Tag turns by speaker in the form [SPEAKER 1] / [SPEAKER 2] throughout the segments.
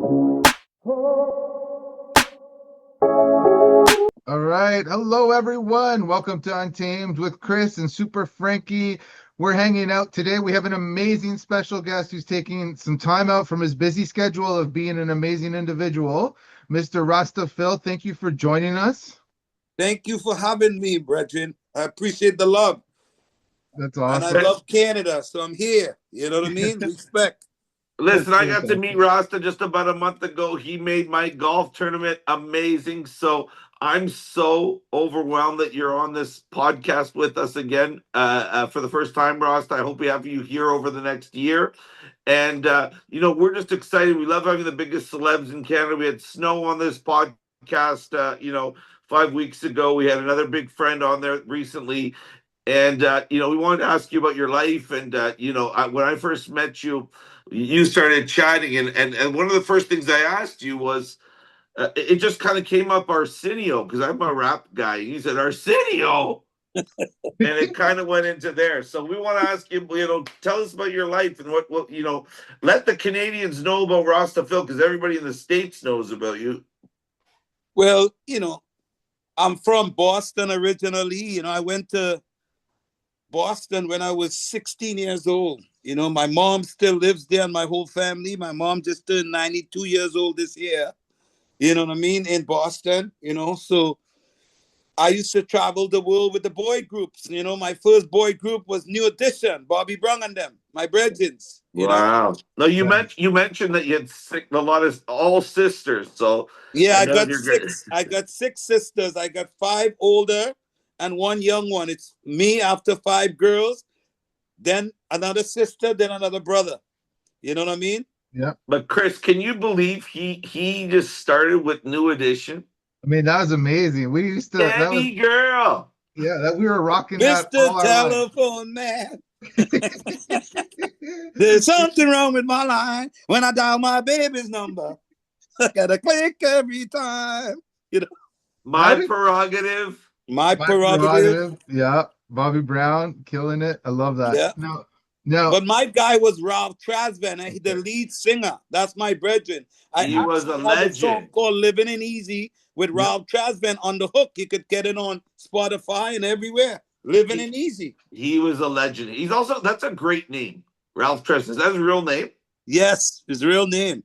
[SPEAKER 1] All right. Hello, everyone. Welcome to Untamed with Chris and Super Frankie. We're hanging out today. We have an amazing special guest who's taking some time out from his busy schedule of being an amazing individual, Mr. Rasta Phil. Thank you for joining us.
[SPEAKER 2] Thank you for having me, brethren. I appreciate the love.
[SPEAKER 1] That's
[SPEAKER 2] And I
[SPEAKER 1] awesome.
[SPEAKER 2] love Canada, so I'm here. You know what I mean? Respect.
[SPEAKER 3] Listen, I got to meet Rasta just about a month ago. He made my golf tournament amazing. So I'm so overwhelmed that you're on this podcast with us again for the first time, Rasta. I hope we have you here over the next year. And, we're just excited. We love having the biggest celebs in Canada. We had Snow on this podcast, 5 weeks ago. We had another big friend on there recently. And, we wanted to ask you about your life. And, when I first met you, you started chatting. And one of the first things I asked you was, it just kind of came up Arsenio, because I'm a rap guy. You said, Arsenio. And it kind of went into there. So we want to ask you, tell us about your life and what let the Canadians know about Rasta Phil, because everybody in the States knows about you.
[SPEAKER 2] Well, I'm from Boston originally. I went to Boston when I was 16 years old. My mom still lives there and my whole family. My mom just turned 92 years old this year. You know what I mean? In Boston, so I used to travel the world with the boy groups. My first boy group was New Edition, Bobby Brown and them, my brethrens.
[SPEAKER 3] Wow. No, you mentioned that you had a lot of all sisters. So
[SPEAKER 2] yeah, I got six sisters. I got 5 older and 1 young one. It's me after 5 girls, then another sister, then another brother. You know what I mean?
[SPEAKER 1] Yeah.
[SPEAKER 3] But Chris, can you believe he just started with New Edition?
[SPEAKER 1] I mean, that was amazing. We used to
[SPEAKER 3] girl.
[SPEAKER 1] Yeah, that we were rocking
[SPEAKER 2] Mr.
[SPEAKER 1] that all
[SPEAKER 2] Telephone Man. There's something wrong with my line when I dial my baby's number. I gotta click every time.
[SPEAKER 3] My prerogative.
[SPEAKER 2] My prerogative.
[SPEAKER 1] Yeah. Bobby Brown killing it. I love that.
[SPEAKER 2] Yeah.
[SPEAKER 1] No.
[SPEAKER 2] But my guy was Ralph Tresvant, the lead singer. That's my brethren.
[SPEAKER 3] He was a legend.
[SPEAKER 2] A song called Living in Easy with Ralph Tresvant on the hook. You could get it on Spotify and everywhere. Living in Easy.
[SPEAKER 3] He was a legend. He's also, that's a great name. Ralph Tresvant. Is that his real name?
[SPEAKER 2] Yes, his real name.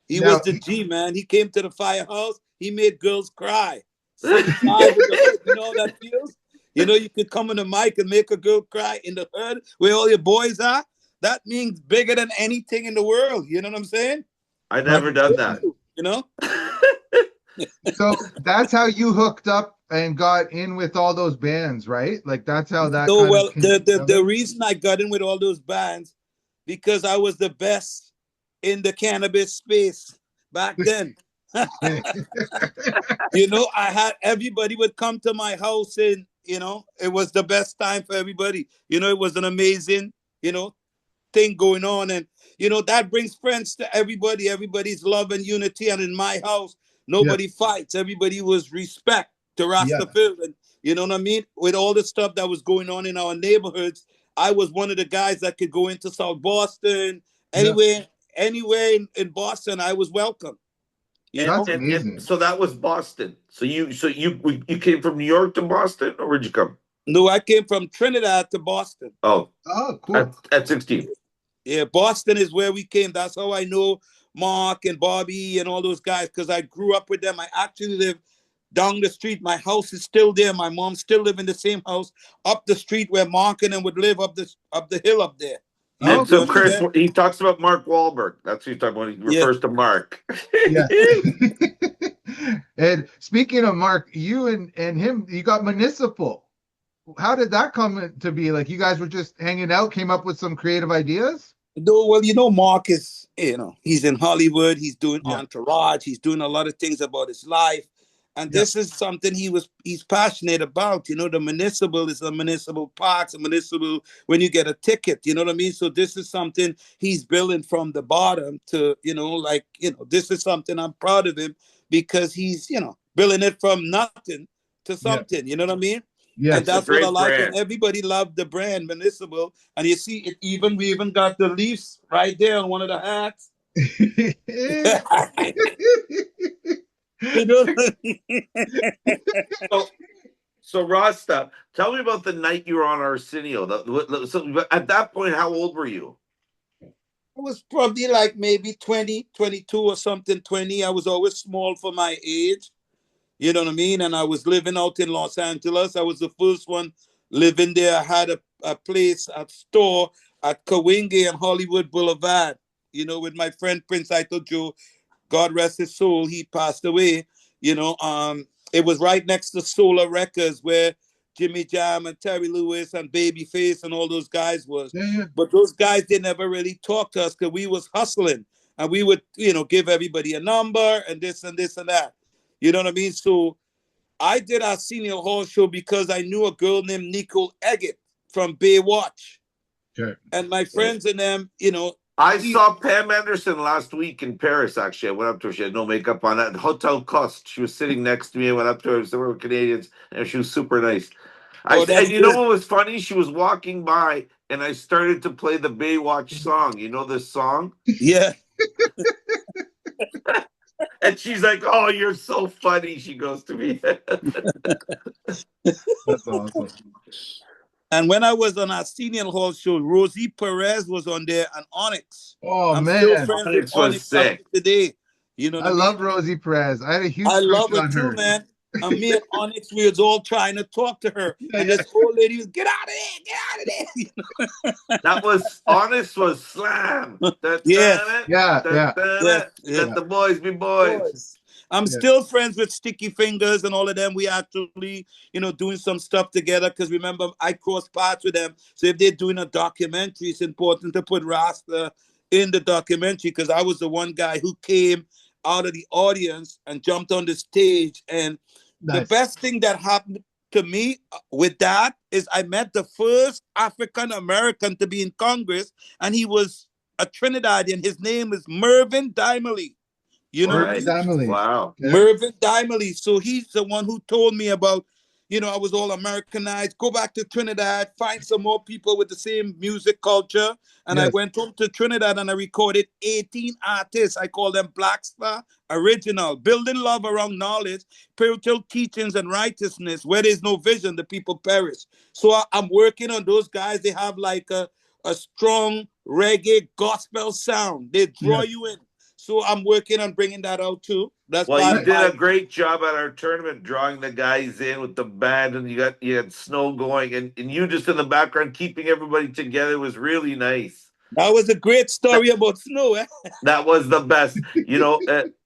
[SPEAKER 2] He was the G, man. He came to the firehouse. He made girls cry. You know how that feels? You could come on the mic and make a girl cry in the hood where all your boys are. That means bigger than anything in the world. You know what I'm saying?
[SPEAKER 3] I never done that.
[SPEAKER 1] So that's how you hooked up and got in with all those bands, right? Like that's how that.
[SPEAKER 2] So well, the reason I got in with all those bands because I was the best in the cannabis space back then. I had everybody would come to my house and it was the best time for everybody. It was an amazing thing going on, and that brings friends to everybody. Everybody's love and unity, and in my house nobody fights. Everybody was respect to Rasta Phil, and you know what I mean. With all the stuff that was going on in our neighborhoods, I was one of the guys that could go into South Boston, anywhere in Boston. I was welcome.
[SPEAKER 3] And so that was Boston. So you came from New York to Boston, or where'd you come?
[SPEAKER 2] No, I came from Trinidad to Boston.
[SPEAKER 3] Oh,
[SPEAKER 1] cool.
[SPEAKER 3] At 16.
[SPEAKER 2] Yeah, Boston is where we came. That's how I know Mark and Bobby and all those guys, because I grew up with them. I actually live down the street. My house is still there. My mom still live in the same house up the street where Mark and them would live up the hill up there.
[SPEAKER 3] And so Chris, he talks about Mark Walhburg. That's what he's talking about. He refers to Mark.
[SPEAKER 1] Yeah. And speaking of Mark, you and him, you got Municipal. How did that come to be? Like you guys were just hanging out, came up with some creative ideas?
[SPEAKER 2] No, well, Mark is, he's in Hollywood. He's doing Entourage. He's doing a lot of things about his life. And this is something he's passionate about. The Municipal is a municipal parks, a municipal when you get a ticket, you know what I mean? So this is something he's building from the bottom to, this is something I'm proud of him because he's, building it from nothing to something, you know what I mean?
[SPEAKER 1] Yeah,
[SPEAKER 2] and that's what I like. And everybody loved the brand Municipal. And you see, we even got the Leafs right there on one of the hats. You know?
[SPEAKER 3] So, so Rasta, tell me about the night you were on Arsenio. So at that point, how old were you?
[SPEAKER 2] I was probably like maybe 20, 22 or something, 20. I was always small for my age. You know what I mean? And I was living out in Los Angeles. I was the first one living there. I had a place, a store at Kawinge and Hollywood Boulevard, you know, with my friend Prince Ito Joe. God rest his soul. He passed away. You know, it was right next to Solar Records where Jimmy Jam and Terry Lewis and Babyface and all those guys was.
[SPEAKER 1] Yeah.
[SPEAKER 2] But those guys, they never really talked to us because we was hustling. And we would, you know, give everybody a number and this and this and that. You know what I mean? So I did our senior hall show because I knew a girl named Nicole Eggett from Baywatch.
[SPEAKER 1] Okay.
[SPEAKER 2] And my friends and them, you know.
[SPEAKER 3] I saw Pam Anderson last week in Paris, actually. I went up to her. She had no makeup on. At Hotel Coste. She was sitting next to me. I went up to her. So we were Canadians, and she was super nice. And you know what was funny? She was walking by, and I started to play the Baywatch song. You know this song?
[SPEAKER 2] Yeah.
[SPEAKER 3] And she's like, "Oh, you're so funny." She goes to me.
[SPEAKER 1] That's awesome.
[SPEAKER 2] And when I was on our senior hall show, Rosie Perez was on there and Onyx.
[SPEAKER 1] Oh,
[SPEAKER 2] I'm
[SPEAKER 1] man.
[SPEAKER 2] still friends
[SPEAKER 3] Onyx
[SPEAKER 2] with
[SPEAKER 3] was
[SPEAKER 2] Onyx
[SPEAKER 3] sick.
[SPEAKER 2] today. You know what
[SPEAKER 1] I
[SPEAKER 2] I
[SPEAKER 1] love
[SPEAKER 2] mean?
[SPEAKER 1] Rosie Perez. I had a huge
[SPEAKER 2] I
[SPEAKER 1] crush
[SPEAKER 2] love her
[SPEAKER 1] on
[SPEAKER 2] too,
[SPEAKER 1] her.
[SPEAKER 2] man. And me and Onyx, we was all trying to talk to her. And this old lady was, get out of there, get out of there. You know?
[SPEAKER 3] That was Honest was Slam.
[SPEAKER 2] Yes.
[SPEAKER 1] Yeah.
[SPEAKER 3] Let the boys be boys.
[SPEAKER 2] I'm still friends with Sticky Fingers and all of them. We actually, you know, doing some stuff together because remember, I cross paths with them. So if they're doing a documentary, it's important to put Rasta in the documentary because I was the one guy who came out of the audience and jumped on the stage. And the best thing that happened to me with that is I met the first African American to be in Congress, and he was a Trinidadian. His name is Mervyn Dimely. You know,
[SPEAKER 3] wow.
[SPEAKER 2] Mervyn Dimely. So he's the one who told me about, you know, I was all Americanized. Go back to Trinidad, find some more people with the same music culture. And I went home to Trinidad and I recorded 18 artists. I call them Black Star Original, building love around knowledge, spiritual teachings, and righteousness. Where there's no vision, the people perish. So I'm working on those guys. They have like a strong reggae gospel sound. They draw you in. So I'm working on bringing that out too. That's
[SPEAKER 3] well, you did a great job at our tournament, drawing the guys in with the band, and you had Snow going, and you just in the background keeping everybody together was really nice.
[SPEAKER 2] That was a great story about Snow. Eh?
[SPEAKER 3] That was the best. You know,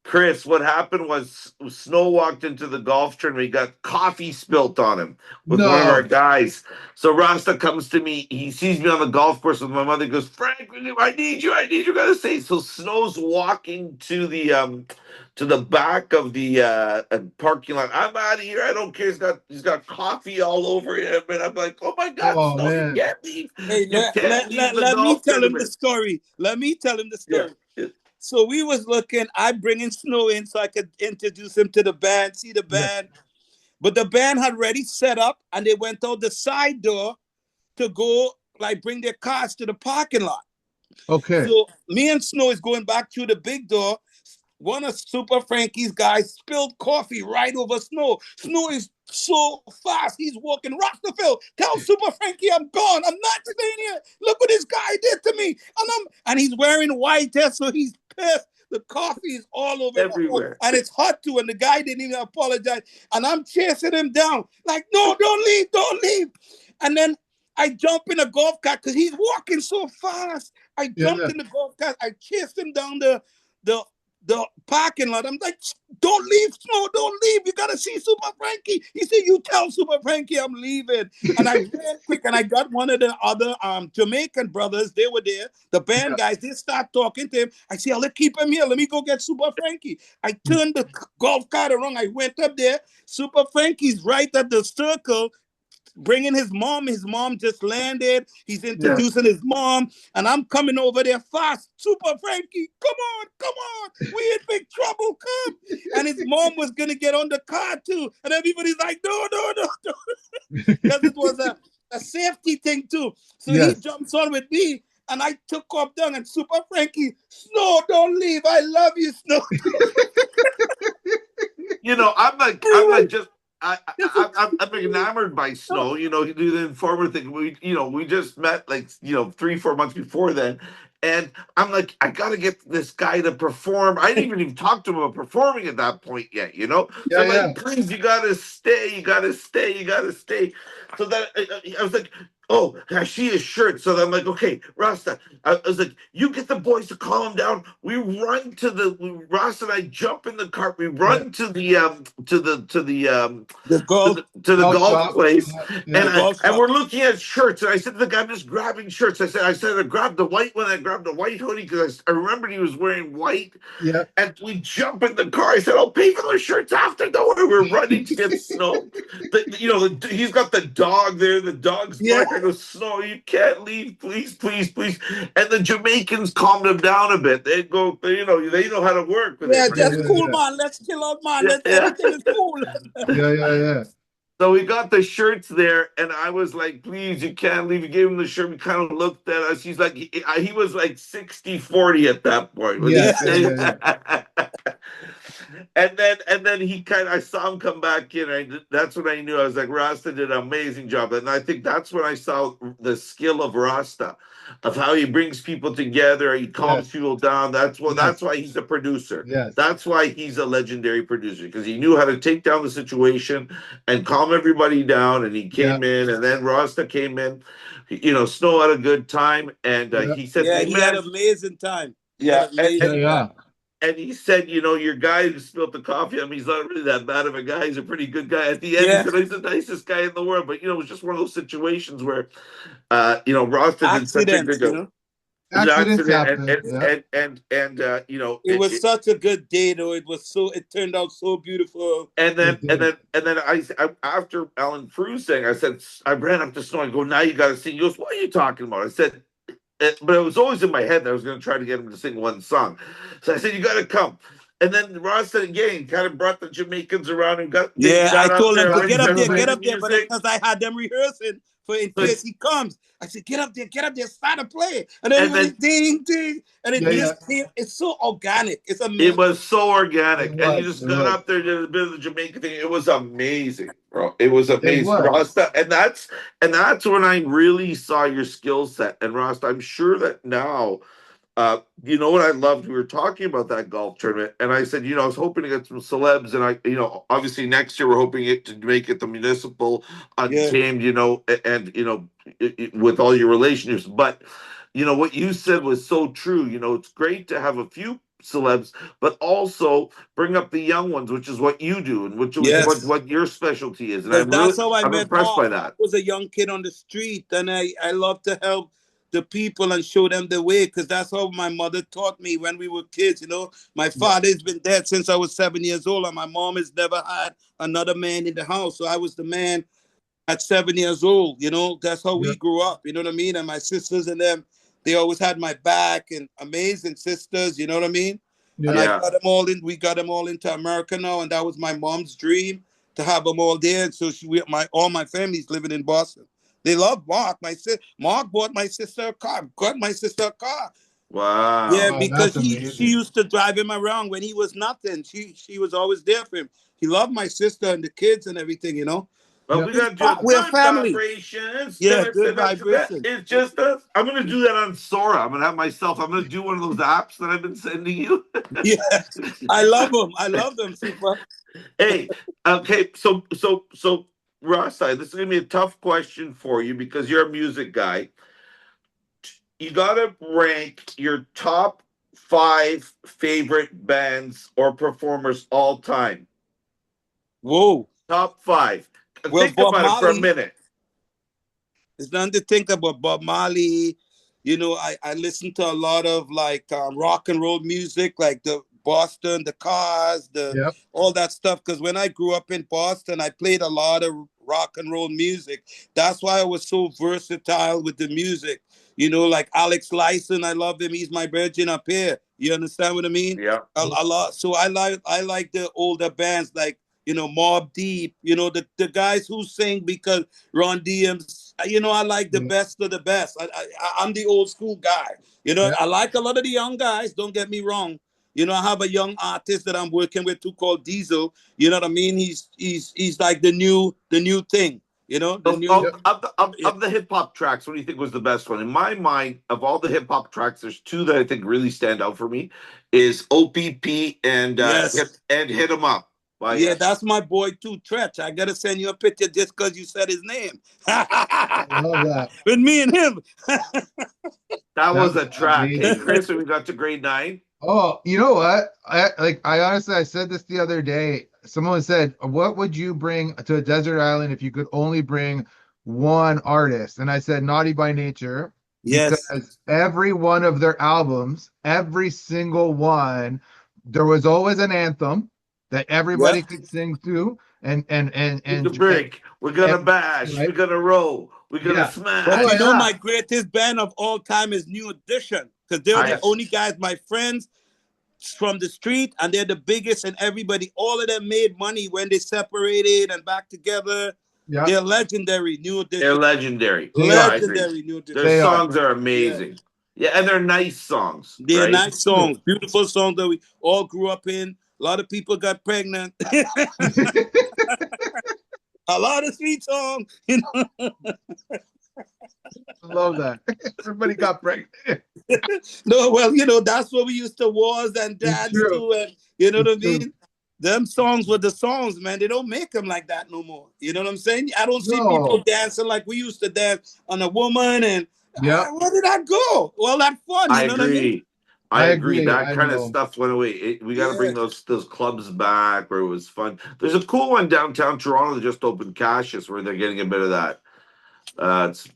[SPEAKER 3] Chris, what happened was Snow walked into the golf tournament. He got coffee spilt on him with one of our guys. So Rasta comes to me. He sees me on the golf course with my mother. He goes, Frank, I need you. Gotta say. So Snow's walking to the back of the parking lot. I'm out of here. I don't care. He's got coffee all over him, and I'm like, oh my God, Snow, you can't leave.
[SPEAKER 2] Hey, let me tell him the story. Let me tell him the story. Yeah. So we was looking, I'm bringing Snow in so I could introduce him to the band, see the band. Yeah. But the band had already set up and they went out the side door to go, like, bring their cars to the parking lot.
[SPEAKER 1] Okay.
[SPEAKER 2] So me and Snow is going back through the big door. One of Super Frankie's guys spilled coffee right over Snow. Snow is so fast. He's walking. Rasta Phil, tell Super Frankie I'm gone. I'm not staying here. Look what this guy did to me. And he's wearing white hair, so he's pissed. The coffee is all over
[SPEAKER 3] everywhere.
[SPEAKER 2] And it's hot too. And the guy didn't even apologize. And I'm chasing him down. Like, no, don't leave. And then I jump in a golf cart because he's walking so fast. I jumped in the golf cart. I chased him down the parking lot. I'm like, don't leave, Snow, don't leave. You got to see Super Frankie. He said, you tell Super Frankie I'm leaving. And I ran quick and I got one of the other Jamaican brothers. They were there. The band guys, they start talking to him. I said, let's keep him here. Let me go get Super Frankie. I turned the golf cart around. I went up there. Super Frankie's right at the circle, bringing his mom. His mom just landed. He's introducing his mom. And I'm coming over there fast. Super Frankie, come on. We in big trouble, come. And his mom was going to get on the car too. And everybody's like, no. Because it was a safety thing too. So he jumps on with me. And I took off down and Super Frankie, Snow, don't leave. I love you, Snow.
[SPEAKER 3] You know, I'm like just I'm enamored by Snow. You know, he do the Informer thing. We just met like 3-4 months before then, and I'm like, I gotta get this guy to perform. I didn't even talk to him about performing at that point yet. You know, so I'm like, please, you gotta stay, you gotta stay, you gotta stay. So that I was like, oh, I see his shirt. So then I'm like, okay, Rasta. I was like, you get the boys to calm him down. We run to Rasta and I jump in the cart. We run to the
[SPEAKER 2] The golf,
[SPEAKER 3] golf place,
[SPEAKER 1] Yeah.
[SPEAKER 3] and we're looking at shirts. And I said to the guy, I'm just grabbing shirts. I said I grabbed the white one. I grabbed the white hoodie because I remembered he was wearing white.
[SPEAKER 1] Yeah.
[SPEAKER 3] And we jump in the car. I said, I'll pay for the shirts after. Don't worry, we're running to get Snow. He's got the dog there. The dog's barking. I go, Snow, you can't leave. Please, please, please. And the Jamaicans calmed him down a bit. They go, they know how to work with it.
[SPEAKER 2] Just cool, man. Let's chill out, man. Everything is cool.
[SPEAKER 1] Yeah.
[SPEAKER 3] So we got the shirts there, and I was like, please, you can't leave. We gave him the shirt. We kind of looked at us. He's like, he was like 60-40 at that point.
[SPEAKER 1] Yeah.
[SPEAKER 3] And then I saw him come back in. That's when I knew. I was like, Rasta did an amazing job. And I think that's when I saw the skill of Rasta, of how he brings people together. He calms people down. That's why he's a producer.
[SPEAKER 1] Yes.
[SPEAKER 3] That's why he's a legendary producer, because he knew how to take down the situation and calm everybody down. And he came in, and then Rasta came in. Snow had a good time, and he said,
[SPEAKER 2] he had an amazing time.
[SPEAKER 3] And he said, your guy who spilled the coffee on me, he's not really that bad of a guy. He's a pretty good guy. At the end, he said, he's the nicest guy in the world. But, it was just one of those situations where, Rasta did such a good job.
[SPEAKER 1] Accidents happen.
[SPEAKER 3] It
[SPEAKER 2] was such a good day, though. It turned out so beautiful.
[SPEAKER 3] And then I after Alan Frew sang, I ran up to Snow. I go, now you got to sing. He goes, what are you talking about? I said, but it was always in my head that I was going to try to get him to sing one song. So I said, you got to come. And then Rasta again kind of brought the Jamaicans around and got.
[SPEAKER 2] I told them to get up there, but because I had them rehearsing in case he comes. I said, get up there, start to play. And then ding, and it's so organic. It's amazing.
[SPEAKER 3] It was so organic. And you just got up there, did a bit of the Jamaican thing. It was amazing, bro. It was amazing. Rasta. And that's when I really saw your skill set. And Rasta, I'm sure that now, what I loved? We were talking about that golf tournament, and I said, I was hoping to get some celebs, and obviously next year we're hoping to make it the Municipal, Untamed, and with all your relationships. But what you said was so true. It's great to have a few celebs, but also bring up the young ones, which is what you do, and which is what your specialty is. And I'm impressed by that.
[SPEAKER 2] I was a young kid on the street, and I love to help the people and show them the way, because that's how my mother taught me when we were kids. My father's been dead since I was 7 years old, and my mom has never had another man in the house. So I was the man at 7 years old. That's how we grew up. You know what I mean? And my sisters and them, they always had my back, and amazing sisters. You know what I mean? And I got them all in. We got them all into America now, and that was my mom's dream, to have them all there. And so all my family's living in Boston. They love Mark. Mark bought my sister a car. Got my sister a car.
[SPEAKER 3] Wow.
[SPEAKER 2] Yeah, because she used to drive him around when he was nothing. She was always there for him. He loved my sister and the kids and everything,
[SPEAKER 3] But we got to do good vibrations.
[SPEAKER 2] Good vibrations.
[SPEAKER 3] It's just us. I'm going to do that on Sora. I'm going to do one of those apps that I've been sending you.
[SPEAKER 2] I love them, Super.
[SPEAKER 3] Hey, okay, so Rasta, this is going to be a tough question for you because you're a music guy. You got to rank your top 5 favorite bands or performers all time.
[SPEAKER 2] Whoa.
[SPEAKER 3] Top 5. Think about it for a minute.
[SPEAKER 2] It's nothing to think about. Bob Marley. I listen to a lot of rock and roll music, like the Boston, the Cars, all that stuff. Because when I grew up in Boston, I played a lot of rock and roll music. That's why I was so versatile with the music. Like Alex Lyson, I love him. He's my virgin up here. You understand what I mean?
[SPEAKER 3] Yeah.
[SPEAKER 2] A lot. So I like the older bands like Mobb Deep. The guys who sing because Ron Diam's I like the best of the best. I'm the old school guy. I like a lot of the young guys. Don't get me wrong. I have a young artist that I'm working with too called Diesel. You know what I mean? He's like the new thing. The new.
[SPEAKER 3] Of the hip hop tracks, what do you think was the best one? In my mind, of all the hip hop tracks, there's two that I think really stand out for me: is OPP and
[SPEAKER 2] Yes.
[SPEAKER 3] Hit 'Em Up.
[SPEAKER 2] Yeah, that's my boy too, Tretch. I gotta send you a picture just because you said his name.
[SPEAKER 1] I love that.
[SPEAKER 2] With me and him.
[SPEAKER 3] That was a track. Hey,
[SPEAKER 1] amazing.
[SPEAKER 3] Chris, when we got to grade 9.
[SPEAKER 1] Oh, you know what? I honestly, I said this the other day. Someone said, "What would you bring to a desert island if you could only bring one artist?" And I said, "Naughty by Nature,"
[SPEAKER 2] Yes.
[SPEAKER 1] because every one of their albums, every single one, there was always an anthem that everybody could sing to, and
[SPEAKER 3] the break. We're gonna bash.
[SPEAKER 1] right?
[SPEAKER 3] We're gonna roll. We're gonna
[SPEAKER 1] Yeah.
[SPEAKER 3] smash.
[SPEAKER 2] But
[SPEAKER 1] Oh, yeah.
[SPEAKER 2] my greatest band of all time is New Edition, because they're the only guys, my friends from the street, and they're the biggest, and everybody, all of them made money when they separated and back together.
[SPEAKER 1] Yeah.
[SPEAKER 2] They're legendary, New Edition.
[SPEAKER 3] They're legendary.
[SPEAKER 2] Legendary, New Edition.
[SPEAKER 3] Their songs are amazing. Yeah, and they're nice songs.
[SPEAKER 2] They're nice songs, beautiful songs that we all grew up in. A lot of people got pregnant. A lot of sweet songs,
[SPEAKER 1] I love that. Everybody got pregnant.
[SPEAKER 2] No, well, that's what we used to wars and dance to, and you know what I mean? Them songs were the songs, man. They don't make them like that no more. You know what I'm saying? I don't see people dancing like we used to dance on a woman, and where did that go? Well, that fun, you know what I mean?
[SPEAKER 3] I agree. That kind of stuff went away. We got to bring those clubs back where it was fun. There's a cool one downtown Toronto that just opened, Cassius, where they're getting a bit of that.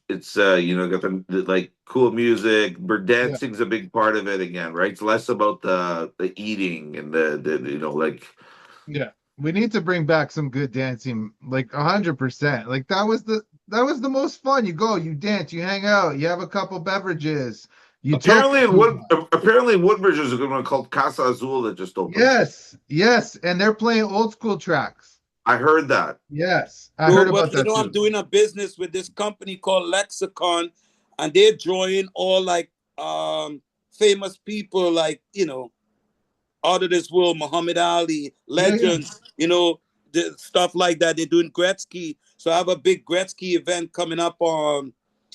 [SPEAKER 3] It's got the like cool music. Bird dancing's a big part of it again, right? It's less about the eating and the
[SPEAKER 1] Yeah, we need to bring back some good dancing, like 100%. Like that was the most fun. You go, you dance, you hang out, you have a couple beverages.
[SPEAKER 3] Apparently in Woodbridge there's a good one called Casa Azul that just opened.
[SPEAKER 1] Yes, and they're playing old school tracks.
[SPEAKER 3] I heard that.
[SPEAKER 1] Yes, I heard about that too.
[SPEAKER 2] I'm doing a business with this company called Lexicon, and they're drawing all like famous people, like out of this world, Muhammad Ali, legends, the stuff like that. They're doing Gretzky. So I have a big Gretzky event coming up on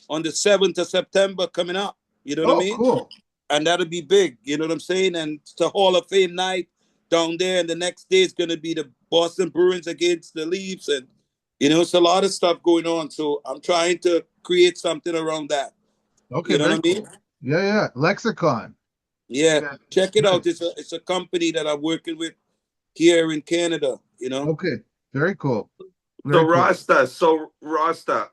[SPEAKER 2] the 7th of September coming up. You know what I mean?
[SPEAKER 1] Cool.
[SPEAKER 2] And that'll be big. You know what I'm saying? And it's a Hall of Fame night down there. And the next day is going to be the Boston Bruins against the Leafs. And, it's a lot of stuff going on. So I'm trying to create something around that.
[SPEAKER 1] Okay.
[SPEAKER 2] You know what I mean?
[SPEAKER 1] Yeah. Lexicon.
[SPEAKER 2] Yeah. Check it out. It's a company that I'm working with here in Canada,
[SPEAKER 1] Okay. Very cool.
[SPEAKER 3] So Rasta,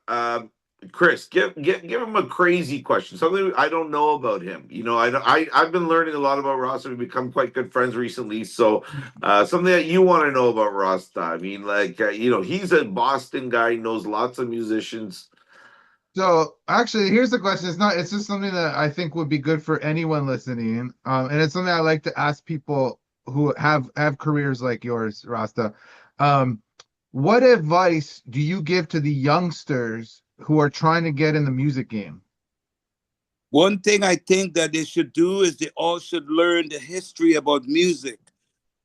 [SPEAKER 3] Chris, give him a crazy question. Something I don't know about him. I've been learning a lot about Rasta. We've become quite good friends recently. So, something that you want to know about Rasta. I mean, he's a Boston guy, knows lots of musicians.
[SPEAKER 1] So actually, here's the question. It's just something that I think would be good for anyone listening. And it's something I like to ask people who have careers like yours, Rasta. What advice do you give to the youngsters who are trying to get in the music game?
[SPEAKER 2] One thing I think that they should do is they all should learn the history about music.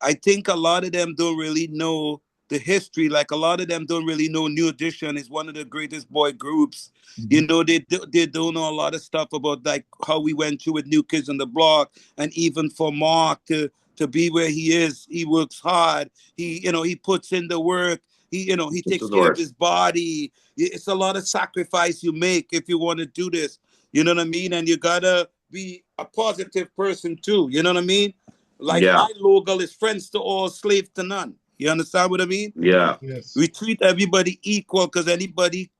[SPEAKER 2] I think a lot of them don't really know the history. Like a lot of them don't really know New Edition is one of the greatest boy groups.
[SPEAKER 1] Mm-hmm.
[SPEAKER 2] They don't know a lot of stuff about like how we went through with New Kids on the Block, and even for Mark to be where he is. He works hard. He puts in the work. He takes care of his body. It's a lot of sacrifice you make if you want to do this. You know what I mean? And you gotta be a positive person too. You know what I mean? Like my logo is friends to all, slave to none. You understand what I mean?
[SPEAKER 3] Yeah.
[SPEAKER 1] Yes.
[SPEAKER 2] We treat everybody equal because anybody,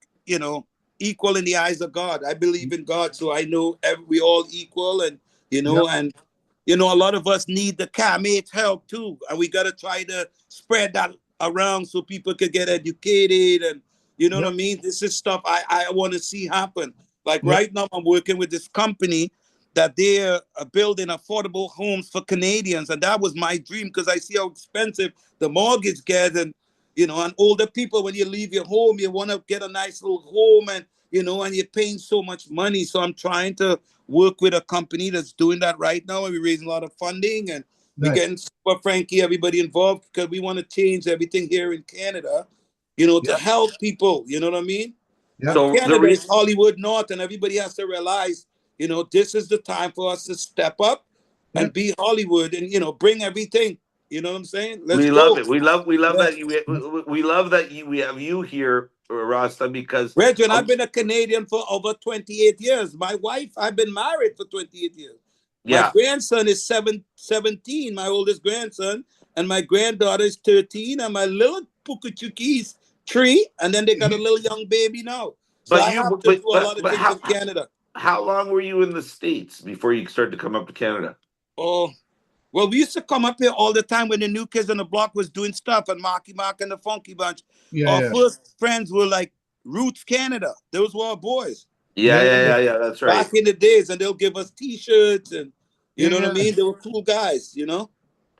[SPEAKER 2] equal in the eyes of God. I believe in God, so I know we all equal, and a lot of us need the CAMATE help too, and we gotta try to spread that around so people could get educated, and what I mean. This is stuff I want to see happen. Like right now, I'm working with this company that they're building affordable homes for Canadians, and that was my dream because I see how expensive the mortgage gets, and and older people, when you leave your home, you want to get a nice little home, and and you're paying so much money. So I'm trying to work with a company that's doing that right now, and we're raising a lot of funding, and we're
[SPEAKER 1] Nice.
[SPEAKER 2] getting Super Frankie, everybody involved, because we want to change everything here in Canada, to help people. You know what I mean?
[SPEAKER 1] Yeah.
[SPEAKER 2] And
[SPEAKER 3] So
[SPEAKER 2] Canada is Hollywood North, and everybody has to realize, this is the time for us to step up
[SPEAKER 1] Yeah.
[SPEAKER 2] and be Hollywood, and bring everything. You know what I'm saying? Let's
[SPEAKER 3] we
[SPEAKER 2] go.
[SPEAKER 3] love it. We love
[SPEAKER 2] Yeah.
[SPEAKER 3] that we love that we have you here, Rasta, because
[SPEAKER 2] Reggie, I've been a Canadian for over 28 years. My wife, I've been married for 28 years. My
[SPEAKER 3] yeah.
[SPEAKER 2] grandson is 17, my oldest grandson, and my granddaughter is 13, and my little Pukachuki is 3, and then they got a little young baby now. So
[SPEAKER 3] But
[SPEAKER 2] I
[SPEAKER 3] you
[SPEAKER 2] have to do a lot of
[SPEAKER 3] but
[SPEAKER 2] things in Canada.
[SPEAKER 3] how long were you in the States before you started to come up to Canada?
[SPEAKER 2] Oh, well, we used to come up here all the time when the New Kids on the Block was doing stuff, and Marky Mark and the Funky Bunch.
[SPEAKER 1] Yeah.
[SPEAKER 2] Our
[SPEAKER 1] Yeah.
[SPEAKER 2] first friends were like Roots Canada. Those were our boys.
[SPEAKER 3] Yeah. That's right.
[SPEAKER 2] Back in the days, and they'll give us T-shirts, and you know what I
[SPEAKER 1] Yeah.
[SPEAKER 2] mean. They were cool guys,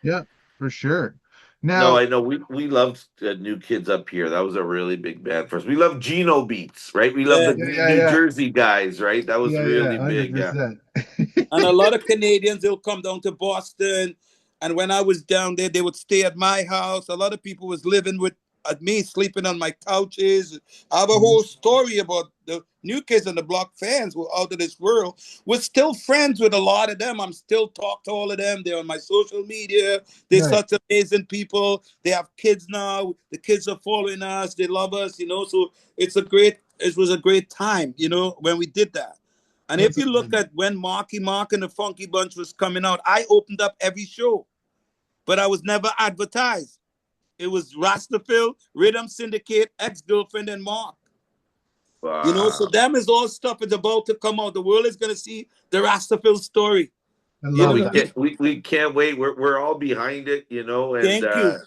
[SPEAKER 1] Yeah, for sure.
[SPEAKER 3] No,
[SPEAKER 1] Now,
[SPEAKER 3] I know we loved New Kids up here. That was a really big band for us. We loved Geno Beats, right? We loved
[SPEAKER 2] Yeah.
[SPEAKER 3] the
[SPEAKER 1] yeah,
[SPEAKER 3] New
[SPEAKER 1] yeah,
[SPEAKER 3] Jersey guys, right? That was
[SPEAKER 1] yeah,
[SPEAKER 3] really
[SPEAKER 1] yeah,
[SPEAKER 3] big. Yeah.
[SPEAKER 1] 100%.
[SPEAKER 2] And a lot of Canadians, they'll come down to Boston, and when I was down there, they would stay at my house. A lot of people was living with me, sleeping on my couches. I have a whole story about the New Kids on the Block fans who are out of this world. We're still friends with a lot of them. I'm still talk to all of them. They're on my social media. They're
[SPEAKER 1] Nice.
[SPEAKER 2] such amazing people. They have kids now. The kids are following us. They love us, So it was a great time, when we did that. And if
[SPEAKER 1] That's
[SPEAKER 2] you look
[SPEAKER 1] amazing.
[SPEAKER 2] at when Marky Mark and the Funky Bunch was coming out, I opened up every show, but I was never advertised. It was Rasta Phil, Rhythm Syndicate, Ex-Girlfriend, and Mark. So
[SPEAKER 3] Wow.
[SPEAKER 2] them is all stuff is about to come out. The world is gonna see the Rasta Phil story.
[SPEAKER 1] I
[SPEAKER 2] You
[SPEAKER 3] Well,
[SPEAKER 2] know
[SPEAKER 1] love
[SPEAKER 3] we
[SPEAKER 2] what I
[SPEAKER 1] that.
[SPEAKER 2] mean?
[SPEAKER 3] can't we can't wait. We're all behind it, and
[SPEAKER 2] Thank you.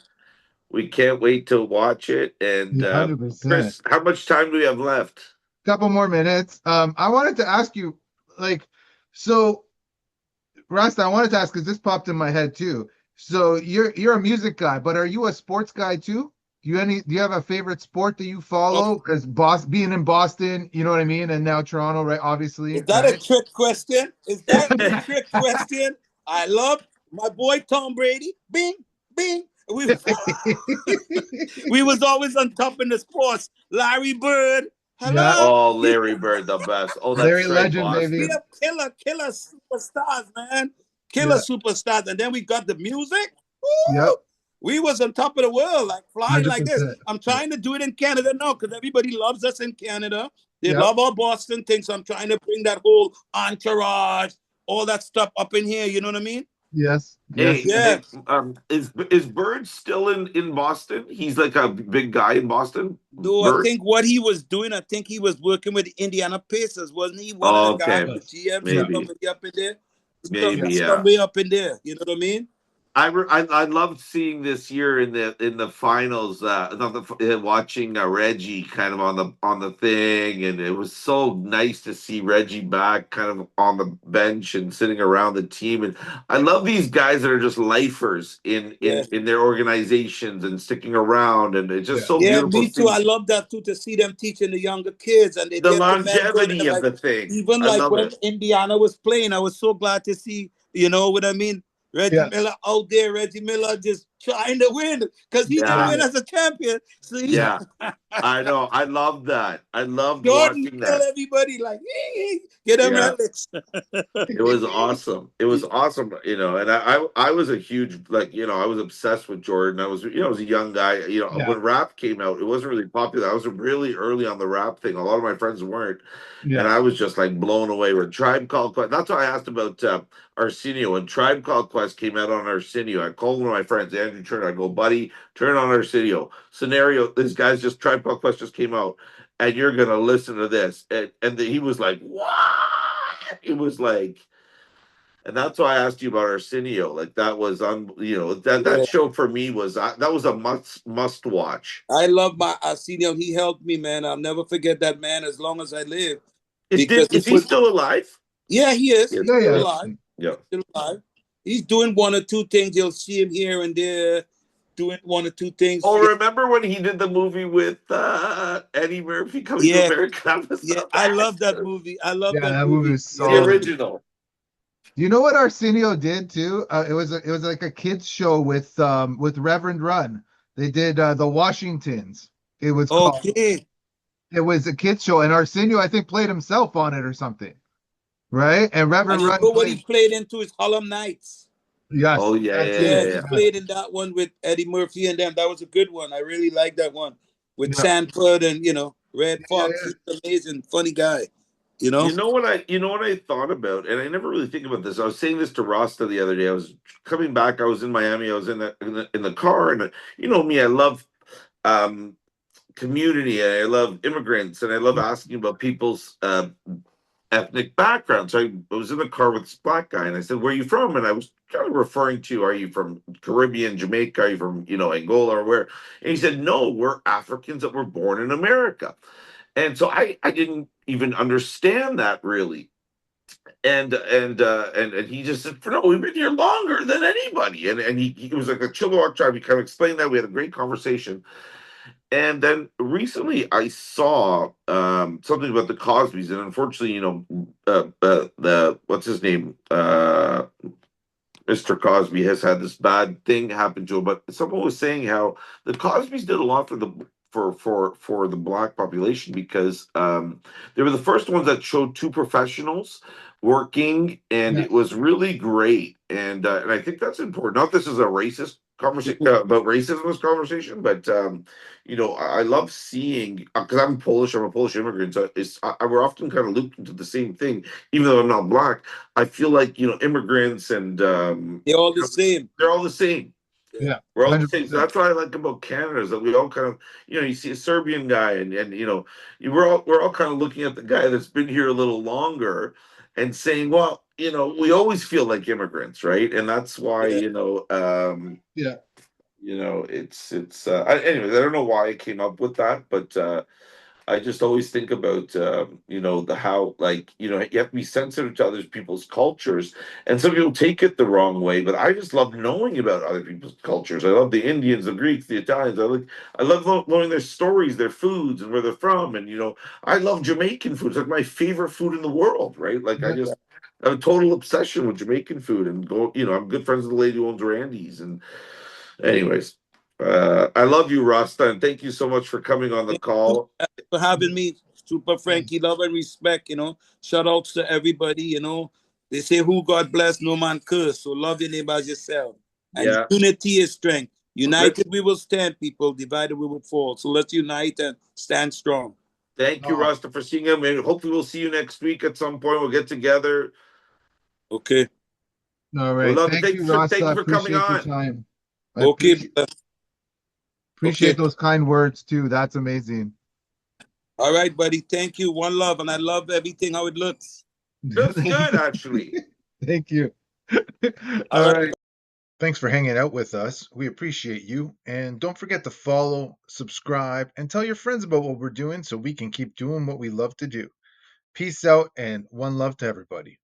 [SPEAKER 3] we can't wait to watch it. And
[SPEAKER 1] Yeah, 100%.
[SPEAKER 3] Chris, how much time do we have left?
[SPEAKER 1] Couple more minutes. I wanted to ask you, like, so Rasta, I wanted to ask because this popped in my head too. So you're a music guy, but are you a sports guy too? Do you have a favorite sport that you
[SPEAKER 2] Oh,
[SPEAKER 1] follow? Because being in Boston, you know what I mean, and now Toronto, right? Obviously,
[SPEAKER 2] is that a
[SPEAKER 1] right?
[SPEAKER 2] trick question? Is that a trick question? I love my boy Tom Brady. Bing, bing. We was always on top in the sports. Larry Bird.
[SPEAKER 1] Yeah,
[SPEAKER 2] Hello.
[SPEAKER 3] Oh, Larry Bird, the best. Oh, that's
[SPEAKER 1] Larry
[SPEAKER 3] right,
[SPEAKER 1] Legend,
[SPEAKER 2] We
[SPEAKER 1] baby.
[SPEAKER 3] Boston.
[SPEAKER 2] have killer superstars, man. Killer
[SPEAKER 1] Yeah,
[SPEAKER 2] superstars. And then we got the music.
[SPEAKER 1] yep,
[SPEAKER 2] Woo! We was on top of the world, like flying like this.
[SPEAKER 1] 100%.
[SPEAKER 2] I'm trying to do it in Canada now because everybody loves us in Canada. They
[SPEAKER 1] Yep,
[SPEAKER 2] love our Boston thing. So I'm trying to bring that whole entourage, all that stuff up in here. You know what I mean?
[SPEAKER 1] yes,
[SPEAKER 3] Hey,
[SPEAKER 1] yes.
[SPEAKER 2] Yeah.
[SPEAKER 3] hey, is Bird still in Boston? He's like a big guy in Boston.
[SPEAKER 2] No, I
[SPEAKER 3] Bird.
[SPEAKER 2] think what he was doing, I think he was working with the Indiana Pacers, wasn't he? One of the
[SPEAKER 3] Oh,
[SPEAKER 2] guys,
[SPEAKER 3] okay,
[SPEAKER 2] the
[SPEAKER 1] Yes.
[SPEAKER 2] GM,
[SPEAKER 1] Yeah,
[SPEAKER 3] maybe,
[SPEAKER 2] somebody up in there.
[SPEAKER 3] maybe,
[SPEAKER 1] yes.
[SPEAKER 3] yeah.
[SPEAKER 2] Somebody up in there. You know what I mean?
[SPEAKER 3] I loved seeing this year in the finals. Watching Reggie kind of on the thing, and it was so nice to see Reggie back, kind of on the bench and sitting around the team. And I love these guys that are just lifers
[SPEAKER 2] Yeah.
[SPEAKER 3] in their organizations and sticking around, and it's just
[SPEAKER 1] Yeah,
[SPEAKER 3] so
[SPEAKER 2] Yeah,
[SPEAKER 3] beautiful
[SPEAKER 2] me too. I
[SPEAKER 3] seeing
[SPEAKER 2] love that too, to see them teaching the younger kids, and they
[SPEAKER 3] the
[SPEAKER 2] let the men go
[SPEAKER 3] longevity
[SPEAKER 2] there.
[SPEAKER 3] of
[SPEAKER 2] Like
[SPEAKER 3] the thing.
[SPEAKER 2] even
[SPEAKER 3] I
[SPEAKER 2] like
[SPEAKER 3] love
[SPEAKER 2] when
[SPEAKER 3] it.
[SPEAKER 2] Indiana was playing, I was so glad to see. You know what I mean? Reggie
[SPEAKER 1] yeah,
[SPEAKER 2] Miller out there. Reggie Miller just trying to win because he didn't
[SPEAKER 3] Yeah,
[SPEAKER 2] win
[SPEAKER 1] yeah,
[SPEAKER 2] as a champion. So he,
[SPEAKER 1] yeah.
[SPEAKER 3] yeah. I know. I love that. I loved
[SPEAKER 2] Jordan
[SPEAKER 3] watching
[SPEAKER 2] tell
[SPEAKER 3] that.
[SPEAKER 2] everybody like, get them
[SPEAKER 3] Yeah.
[SPEAKER 2] relics.
[SPEAKER 3] It was awesome. It was awesome, and I was a huge, like, I was obsessed with Jordan. I was a young guy.
[SPEAKER 1] Yeah,
[SPEAKER 3] When rap came out, it wasn't really popular. I was really early on the rap thing. A lot of my friends weren't, and
[SPEAKER 1] yeah,
[SPEAKER 3] I was just like blown away with Tribe Called Quest. That's why I asked about Arsenio. When Tribe Called Quest came out on Arsenio, I called one of my friends, Andrew Turner. I go, buddy, turn on Arsenio. Scenario: this guy's just Tribe Called Quest just came out, and you're gonna listen to this. And he was like, what? It was like, and that's why I asked you about Arsenio. Like that was that
[SPEAKER 2] Yeah.
[SPEAKER 3] show for me was that was a must watch.
[SPEAKER 2] I love my Arsenio. He helped me, man. I'll never forget that man as long as I live because he
[SPEAKER 3] Is he
[SPEAKER 2] put.
[SPEAKER 3] still alive?
[SPEAKER 2] Yeah, he is.
[SPEAKER 3] Yeah,
[SPEAKER 2] He's
[SPEAKER 1] yeah,
[SPEAKER 2] still
[SPEAKER 1] yeah.
[SPEAKER 3] yeah,
[SPEAKER 2] alive.
[SPEAKER 3] yeah.
[SPEAKER 2] Still alive. He's doing one or two things. You'll see him here and there doing one or two things.
[SPEAKER 3] Oh, remember when he did the movie with Eddie Murphy Coming to
[SPEAKER 2] Yeah,
[SPEAKER 3] America? That was
[SPEAKER 2] yeah.
[SPEAKER 3] the
[SPEAKER 2] I love that
[SPEAKER 3] best.
[SPEAKER 2] movie. I love
[SPEAKER 1] Yeah,
[SPEAKER 2] that
[SPEAKER 1] that movie
[SPEAKER 2] movie.
[SPEAKER 1] was
[SPEAKER 2] You
[SPEAKER 3] The
[SPEAKER 2] know.
[SPEAKER 1] solid.
[SPEAKER 3] original.
[SPEAKER 1] Do you know what Arsenio did too? It was like a kids show with Reverend Run. They did the Washingtons. It was called.
[SPEAKER 2] Okay.
[SPEAKER 1] It was a kids show, and Arsenio I think played himself on it or something, right? And
[SPEAKER 2] And
[SPEAKER 1] Reverend
[SPEAKER 2] you
[SPEAKER 1] Run
[SPEAKER 2] know what he
[SPEAKER 1] played.
[SPEAKER 2] played into his Harlem Nights.
[SPEAKER 3] Oh
[SPEAKER 1] Yes,
[SPEAKER 3] yeah,
[SPEAKER 1] that's
[SPEAKER 3] yeah,
[SPEAKER 2] Yeah,
[SPEAKER 3] yeah,
[SPEAKER 1] it.
[SPEAKER 2] he
[SPEAKER 3] yeah.
[SPEAKER 1] Yes.
[SPEAKER 2] played in that one with Eddie Murphy and them. That was a good one. I really like that one with
[SPEAKER 1] Yeah,
[SPEAKER 2] Sanford and Red
[SPEAKER 1] yeah,
[SPEAKER 2] Fox.
[SPEAKER 1] yeah.
[SPEAKER 2] He's amazing, funny guy. You know.
[SPEAKER 3] You know what I thought about, and I never really think about this. I was saying this to Rasta the other day. I was coming back. I was in Miami. I was in the car, and you know me. I love um, community. And I love immigrants, and I love asking about people's ethnic background. So I was in the car with this black guy, and I said, "Where are you from?" And I was kind of referring to, "Are you from Caribbean, Jamaica? Are you from Angola or where?" And he said, "No, we're Africans that were born in America." And so I didn't even understand that really. And he just said, "No, we've been here longer than anybody." And he was like a Chilliwack tribe. He kind of explained that. We had a great conversation. And then recently I saw something about the Cosbys, and unfortunately, the what's his name, Mr. Cosby has had this bad thing happen to him. But someone was saying how the Cosbys did a lot for the black population because they were the first ones that showed two professionals working, and it
[SPEAKER 1] Yes.
[SPEAKER 3] was really great. And I think that's important. Not this is a racist conversation about racism, this conversation, but I love seeing because I'm Polish. I'm a Polish immigrant, so we're often kind of looped into the same thing, even though I'm not black. I feel like immigrants and
[SPEAKER 2] They're all the same.
[SPEAKER 3] they're all the same.
[SPEAKER 2] Yeah.
[SPEAKER 1] Yeah,
[SPEAKER 3] We're all the same. So
[SPEAKER 1] 100%.
[SPEAKER 3] that's what I like about Canada is that we all kind of you see a Serbian guy and we're all kind of looking at the guy that's been here a little longer and saying, well, we always feel like immigrants, right? And that's why
[SPEAKER 2] Yeah.
[SPEAKER 1] Yeah.
[SPEAKER 3] anyways, I don't know why I came up with that, but I just always think about the how like you have to be sensitive to other people's cultures, and some people take it the wrong way. But I just love knowing about other people's cultures. I love the Indians, the Greeks, the Italians. I love knowing their stories, their foods, and where they're from. And I love Jamaican food. It's like my favorite food in the world, right? Like
[SPEAKER 1] Yeah.
[SPEAKER 3] I have a total obsession with Jamaican food, and I'm good friends with the lady who owns Randy's. And anyways, I love you, Rasta, and thank you so much for coming on the
[SPEAKER 2] Thank you
[SPEAKER 3] call.
[SPEAKER 2] for having me, Super
[SPEAKER 1] Yes.
[SPEAKER 2] Frankie. Love and respect. Shout outs to everybody. They say who God bless, no man curse. So love your neighbor as yourself. And
[SPEAKER 3] Yeah.
[SPEAKER 2] unity is strength.
[SPEAKER 3] Let's
[SPEAKER 2] United we will stand, people. Divided we will fall. So let's unite and stand strong.
[SPEAKER 3] thank you,
[SPEAKER 1] Oh,
[SPEAKER 3] Rasta, for seeing him. And hopefully we'll see you next week at some point. We'll get together.
[SPEAKER 2] Okay.
[SPEAKER 1] all
[SPEAKER 3] We
[SPEAKER 1] right.
[SPEAKER 3] love it.
[SPEAKER 1] Thank you, Rasta.
[SPEAKER 3] Thank
[SPEAKER 1] I
[SPEAKER 3] you for coming
[SPEAKER 1] appreciate your
[SPEAKER 3] on.
[SPEAKER 1] time. I
[SPEAKER 2] Okay.
[SPEAKER 1] appreciate
[SPEAKER 2] Okay.
[SPEAKER 1] those kind words too. That's amazing.
[SPEAKER 2] All right, buddy. Thank you. One love. And I love everything how it looks.
[SPEAKER 3] That's good, actually.
[SPEAKER 1] Thank you.
[SPEAKER 2] All
[SPEAKER 1] All
[SPEAKER 2] right.
[SPEAKER 1] right. Thanks for hanging out with us. We appreciate you. And don't forget to follow, subscribe, and tell your friends about what we're doing so we can keep doing what we love to do. Peace out and one love to everybody.